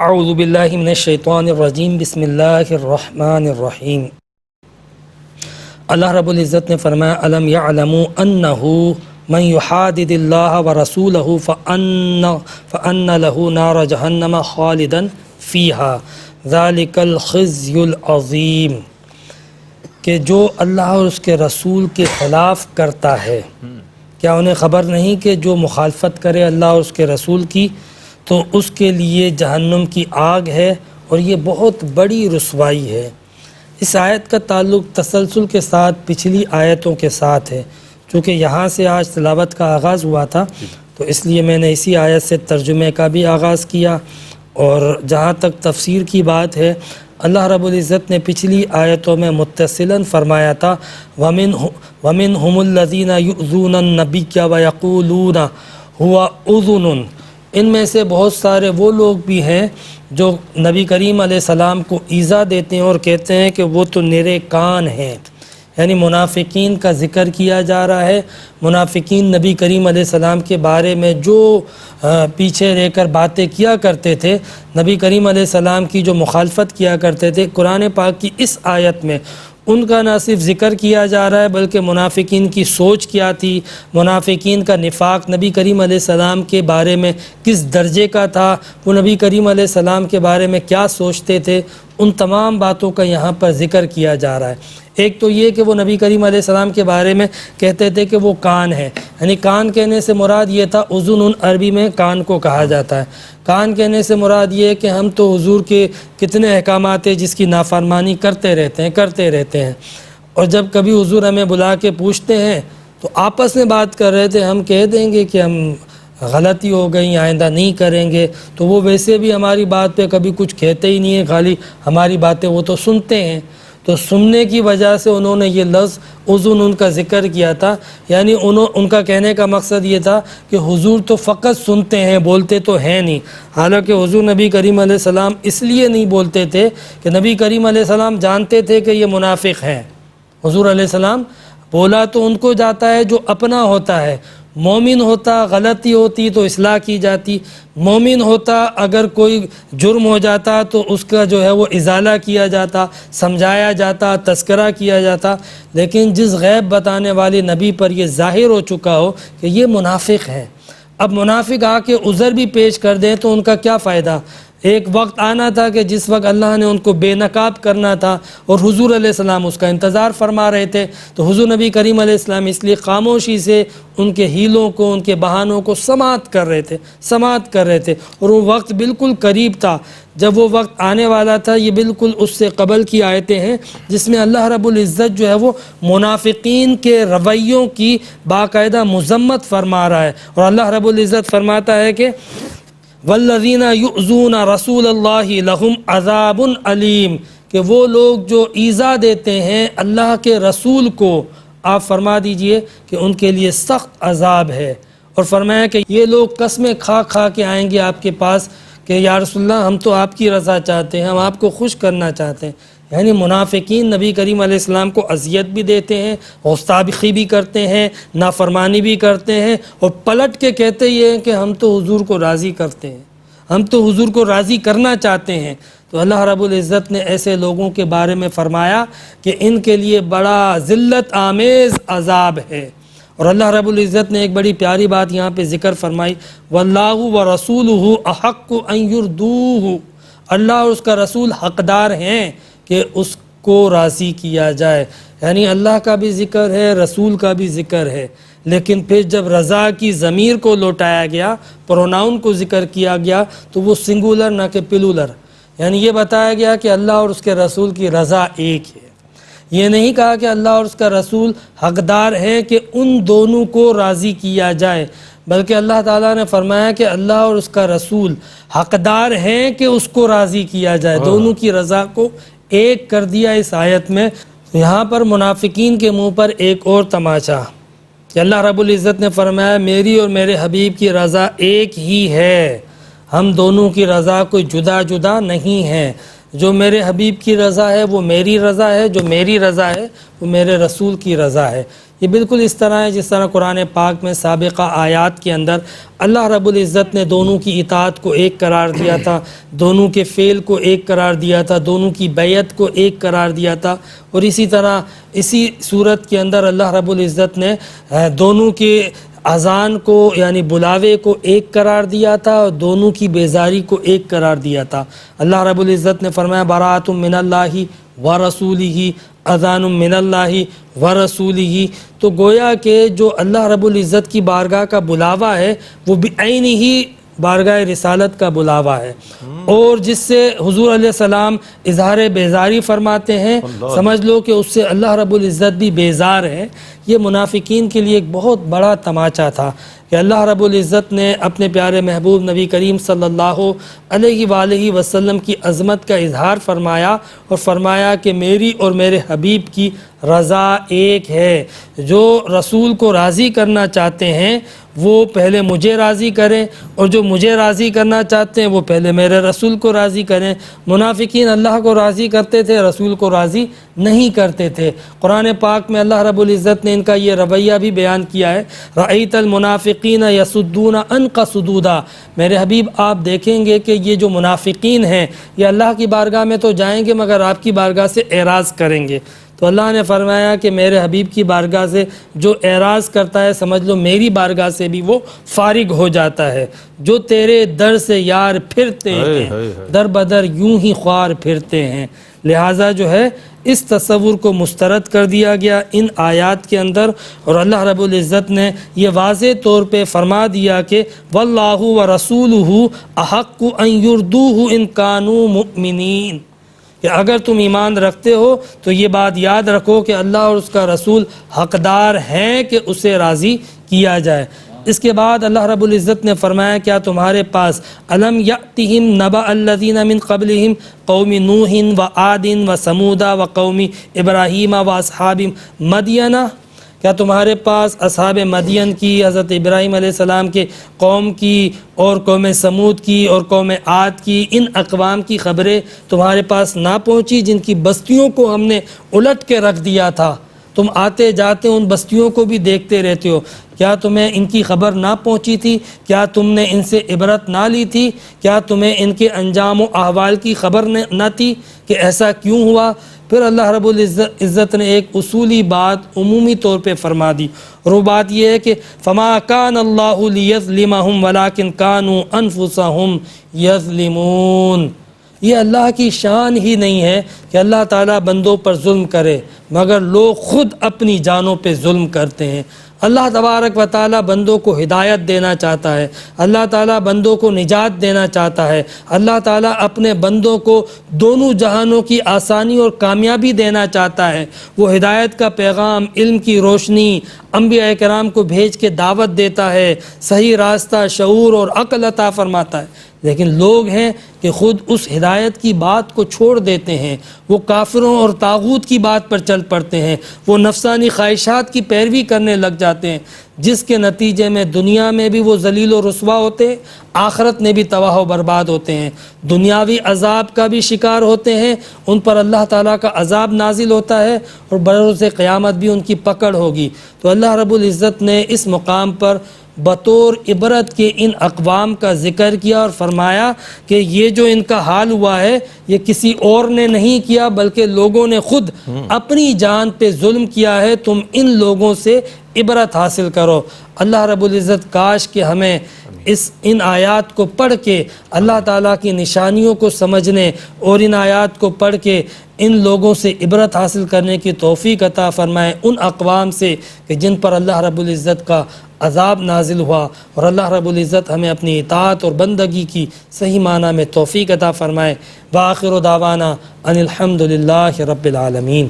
اعوذ باللہ من الشیطان الرجیم بسم اللہ الرحمن الرحیم۔ اللہ رب العزت نے فرمایا الم یعلموا انہ من یحادد اللہ ورسولہ فان لہ نار جہنم خالدا فیہا ذالک الخزی العظیم، کہ جو اللہ اور اس کے رسول کے خلاف کرتا ہے، کیا انہیں خبر نہیں کہ جو مخالفت کرے اللہ اور اس کے رسول کی تو اس کے لیے جہنم کی آگ ہے اور یہ بہت بڑی رسوائی ہے۔ اس آیت کا تعلق تسلسل کے ساتھ پچھلی آیتوں کے ساتھ ہے، چونکہ یہاں سے آج تلاوت کا آغاز ہوا تھا تو اس لیے میں نے اسی آیت سے ترجمے کا بھی آغاز کیا۔ اور جہاں تک تفسیر کی بات ہے، اللہ رب العزت نے پچھلی آیتوں میں متصلاً فرمایا تھا وَمِنْهُمُ الَّذِينَ يُؤْذُونَ النَّبِيَّ وَيَقُولُونَ هُوَ أُذُنٌ، ان میں سے بہت سارے وہ لوگ بھی ہیں جو نبی کریم علیہ السلام کو ایذا دیتے ہیں اور کہتے ہیں کہ وہ تو نرے کان ہیں، یعنی منافقین کا ذکر کیا جا رہا ہے۔ منافقین نبی کریم علیہ السلام کے بارے میں جو پیچھے رہ کر باتیں کیا کرتے تھے، نبی کریم علیہ السلام کی جو مخالفت کیا کرتے تھے، قرآن پاک کی اس آیت میں ان کا نہ صرف ذکر کیا جا رہا ہے بلکہ منافقین کی سوچ کیا تھی، منافقین کا نفاق نبی کریم علیہ السلام کے بارے میں کس درجے کا تھا، وہ نبی کریم علیہ السلام کے بارے میں کیا سوچتے تھے، ان تمام باتوں کا یہاں پر ذکر کیا جا رہا ہے۔ ایک تو یہ کہ وہ نبی کریم علیہ السلام کے بارے میں کہتے تھے کہ وہ کان ہے، یعنی کان کہنے سے مراد یہ تھا، اذن عربی میں کان کو کہا جاتا ہے۔ کان کہنے سے مراد یہ ہے کہ ہم تو حضور کے کتنے احکامات ہیں جس کی نافرمانی کرتے رہتے ہیں، اور جب کبھی حضور ہمیں بلا کے پوچھتے ہیں تو آپس میں بات کر رہے تھے، ہم کہہ دیں گے کہ ہم غلطی ہو گئی، آئندہ نہیں کریں گے، تو وہ ویسے بھی ہماری بات پہ کبھی کچھ کہتے ہی نہیں ہیں، خالی ہماری باتیں وہ تو سنتے ہیں۔ تو سننے کی وجہ سے انہوں نے یہ لفظ اذن ان کا ذکر کیا تھا، یعنی ان کا کہنے کا مقصد یہ تھا کہ حضور تو فقط سنتے ہیں، بولتے تو ہیں نہیں۔ حالانکہ حضور نبی کریم علیہ السلام اس لیے نہیں بولتے تھے کہ نبی کریم علیہ السلام جانتے تھے کہ یہ منافق ہیں۔ حضور علیہ السلام بولا تو ان کو جاتا ہے جو اپنا ہوتا ہے، مومن ہوتا غلطی ہوتی تو اصلاح کی جاتی، مومن ہوتا اگر کوئی جرم ہو جاتا تو اس کا جو ہے وہ ازالہ کیا جاتا، سمجھایا جاتا، تذکرہ کیا جاتا۔ لیکن جس غیب بتانے والے نبی پر یہ ظاہر ہو چکا ہو کہ یہ منافق ہے، اب منافق آ کے عذر بھی پیش کر دیں تو ان کا کیا فائدہ؟ ایک وقت آنا تھا کہ جس وقت اللہ نے ان کو بے نقاب کرنا تھا اور حضور علیہ السلام اس کا انتظار فرما رہے تھے، تو حضور نبی کریم علیہ السلام اس لیے خاموشی سے ان کے ہیلوں کو، ان کے بہانوں کو سماعت کر رہے تھے، اور وہ وقت بالکل قریب تھا۔ جب وہ وقت آنے والا تھا، یہ بالکل اس سے قبل کی آیتیں ہیں جس میں اللہ رب العزت جو ہے وہ منافقین کے رویوں کی باقاعدہ مذمت فرما رہا ہے، اور اللہ رب العزت فرماتا ہے کہ والذین یؤذون رسول اللہ لہم عذاب علیم، کہ وہ لوگ جو ایذا دیتے ہیں اللہ کے رسول کو، آپ فرما دیجئے کہ ان کے لیے سخت عذاب ہے۔ اور فرمایا کہ یہ لوگ قسمیں کھا کے آئیں گے آپ کے پاس کہ یا رسول اللہ ہم تو آپ کی رضا چاہتے ہیں، ہم آپ کو خوش کرنا چاہتے ہیں۔ یعنی منافقین نبی کریم علیہ السلام کو اذیت بھی دیتے ہیں، گستاخی بھی کرتے ہیں، نافرمانی بھی کرتے ہیں، اور پلٹ کے کہتے یہ ہیں کہ ہم تو حضور کو راضی کرتے ہیں، ہم تو حضور کو راضی کرنا چاہتے ہیں۔ تو اللہ رب العزت نے ایسے لوگوں کے بارے میں فرمایا کہ ان کے لیے بڑا ذلت آمیز عذاب ہے۔ اور اللہ رب العزت نے ایک بڑی پیاری بات یہاں پہ ذکر فرمائی، واللہ ورسولہ احق ان یردوہ، اللہ اور اس کا رسول حقدار ہیں کہ اس کو راضی کیا جائے۔ یعنی اللہ کا بھی ذکر ہے، رسول کا بھی ذکر ہے، لیکن پھر جب رضا کی ضمیر کو لوٹایا گیا، پروناؤن کو ذکر کیا گیا، تو وہ سنگولر نہ کہ پلولر، یعنی یہ بتایا گیا کہ اللہ اور اس کے رسول کی رضا ایک ہے۔ یہ نہیں کہا کہ اللہ اور اس کا رسول حقدار ہے کہ ان دونوں کو راضی کیا جائے، بلکہ اللہ تعالیٰ نے فرمایا کہ اللہ اور اس کا رسول حقدار ہیں کہ اس کو راضی کیا جائے، دونوں کی رضا کو ایک کر دیا اس آیت میں۔ یہاں پر منافقین کے منہ پر ایک اور تماشا کہ اللہ رب العزت نے فرمایا میری اور میرے حبیب کی رضا ایک ہی ہے، ہم دونوں کی رضا کوئی جدا جدا نہیں ہے۔ جو میرے حبیب کی رضا ہے وہ میری رضا ہے، جو میری رضا ہے وہ میرے رسول کی رضا ہے۔ یہ بالکل اس طرح ہے جس طرح قرآن پاک میں سابقہ آیات کے اندر اللہ رب العزت نے دونوں کی اطاعت کو ایک قرار دیا تھا، دونوں کے فعل کو ایک قرار دیا تھا، دونوں کی بیعت کو ایک قرار دیا تھا، اور اسی طرح اسی صورت کے اندر اللہ رب العزت نے دونوں کے اذان کو یعنی بلاوے کو ایک قرار دیا تھا اور دونوں کی بیزاری کو ایک قرار دیا تھا۔ اللہ رب العزت نے فرمایا براۃ من اللہ ورسولہ، اذان من اللہ ورسولہ، تو گویا کہ جو اللہ رب العزت کی بارگاہ کا بلاوا ہے وہ بعینہ ہی بارگاہ رسالت کا بلاوا ہے، اور جس سے حضور علیہ السلام اظہار بیزاری فرماتے ہیں، سمجھ لو کہ اس سے اللہ رب العزت بھی بیزار ہے۔ یہ منافقین کے لیے ایک بہت بڑا تماچا تھا کہ اللہ رب العزت نے اپنے پیارے محبوب نبی کریم صلی اللہ علیہ وآلہ وسلم کی عظمت کا اظہار فرمایا اور فرمایا کہ میری اور میرے حبیب کی رضا ایک ہے۔ جو رسول کو راضی کرنا چاہتے ہیں وہ پہلے مجھے راضی کریں، اور جو مجھے راضی کرنا چاہتے ہیں وہ پہلے میرے رسول کو راضی کریں۔ منافقین اللہ کو راضی کرتے تھے، رسول کو راضی نہیں کرتے تھے۔ قرآن پاک میں اللہ رب العزت نے ان کا یہ رویہ بھی بیان کیا ہے، رأیت المنافقین یصدون عنک صدودا، میرے حبیب آپ دیکھیں گے کہ یہ جو منافقین ہیں یہ اللہ کی بارگاہ میں تو جائیں گے مگر آپ کی بارگاہ سے اعراض کریں گے۔ تو اللہ نے فرمایا کہ میرے حبیب کی بارگاہ سے جو اعراض کرتا ہے سمجھ لو میری بارگاہ سے بھی وہ فارغ ہو جاتا ہے۔ جو تیرے در سے یار پھرتے ہیں در بدر یوں ہی خوار پھرتے ہیں۔ لہٰذا جو ہے اس تصور کو مسترد کر دیا گیا ان آیات کے اندر، اور اللہ رب العزت نے یہ واضح طور پہ فرما دیا کہ واللہ ورسولہ احق ان یردوہ ان کانوا مؤمنین، کہ اگر تم ایمان رکھتے ہو تو یہ بات یاد رکھو کہ اللہ اور اس کا رسول حقدار ہیں کہ اسے راضی کیا جائے۔ اس کے بعد اللہ رب العزت نے فرمایا کیا تمہارے پاس الم یأتہم نبأ الذین من قبلہم قوم نوح وعاد وثمود وقوم ابراہیم واصحاب مدین، کیا تمہارے پاس اصحاب مدین کی، حضرت ابراہیم علیہ السلام کے قوم کی، اور قوم سمود کی، اور قوم عاد کی، ان اقوام کی خبریں تمہارے پاس نہ پہنچی جن کی بستیوں کو ہم نے الٹ کے رکھ دیا تھا؟ تم آتے جاتے ان بستیوں کو بھی دیکھتے رہتے ہو، کیا تمہیں ان کی خبر نہ پہنچی تھی؟ کیا تم نے ان سے عبرت نہ لی تھی؟ کیا تمہیں ان کے انجام و احوال کی خبر نہ تھی کہ ایسا کیوں ہوا؟ پھر اللہ رب العزت نے ایک اصولی بات عمومی طور پہ فرما دی، اور وہ بات یہ ہے کہ فما کان اللہ لیظلمہم ولکن کانوا انفسہم یظلمون، یہ اللہ کی شان ہی نہیں ہے کہ اللہ تعالیٰ بندوں پر ظلم کرے، مگر لوگ خود اپنی جانوں پہ ظلم کرتے ہیں۔ اللہ تبارک و تعالیٰ بندوں کو ہدایت دینا چاہتا ہے، اللہ تعالیٰ بندوں کو نجات دینا چاہتا ہے، اللہ تعالیٰ اپنے بندوں کو دونوں جہانوں کی آسانی اور کامیابی دینا چاہتا ہے۔ وہ ہدایت کا پیغام، علم کی روشنی انبیاء کرام کو بھیج کے دعوت دیتا ہے، صحیح راستہ، شعور اور عقل عطا فرماتا ہے، لیکن لوگ ہیں کہ خود اس ہدایت کی بات کو چھوڑ دیتے ہیں، وہ کافروں اور طاغوت کی بات پر چل پڑتے ہیں، وہ نفسانی خواہشات کی پیروی کرنے لگ جاتے ہیں، جس کے نتیجے میں دنیا میں بھی وہ ذلیل و رسوا ہوتے ہیں، آخرت میں بھی تباہ و برباد ہوتے ہیں، دنیاوی عذاب کا بھی شکار ہوتے ہیں، ان پر اللہ تعالیٰ کا عذاب نازل ہوتا ہے، اور بروز قیامت بھی ان کی پکڑ ہوگی۔ تو اللہ رب العزت نے اس مقام پر بطور عبرت کے ان اقوام کا ذکر کیا اور فرمایا کہ یہ جو ان کا حال ہوا ہے یہ کسی اور نے نہیں کیا بلکہ لوگوں نے خود اپنی جان پہ ظلم کیا ہے، تم ان لوگوں سے عبرت حاصل کرو۔ اللہ رب العزت کاش کہ ہمیں ان آیات کو پڑھ کے اللہ تعالیٰ کی نشانیوں کو سمجھنے اور ان آیات کو پڑھ کے ان لوگوں سے عبرت حاصل کرنے کی توفیق عطا فرمائے، ان اقوام سے کہ جن پر اللہ رب العزت کا عذاب نازل ہوا، اور اللہ رب العزت ہمیں اپنی اطاعت اور بندگی کی صحیح معنی میں توفیق عطا فرمائے۔ وآخر دعوانا ان الحمد للہ رب العالمین۔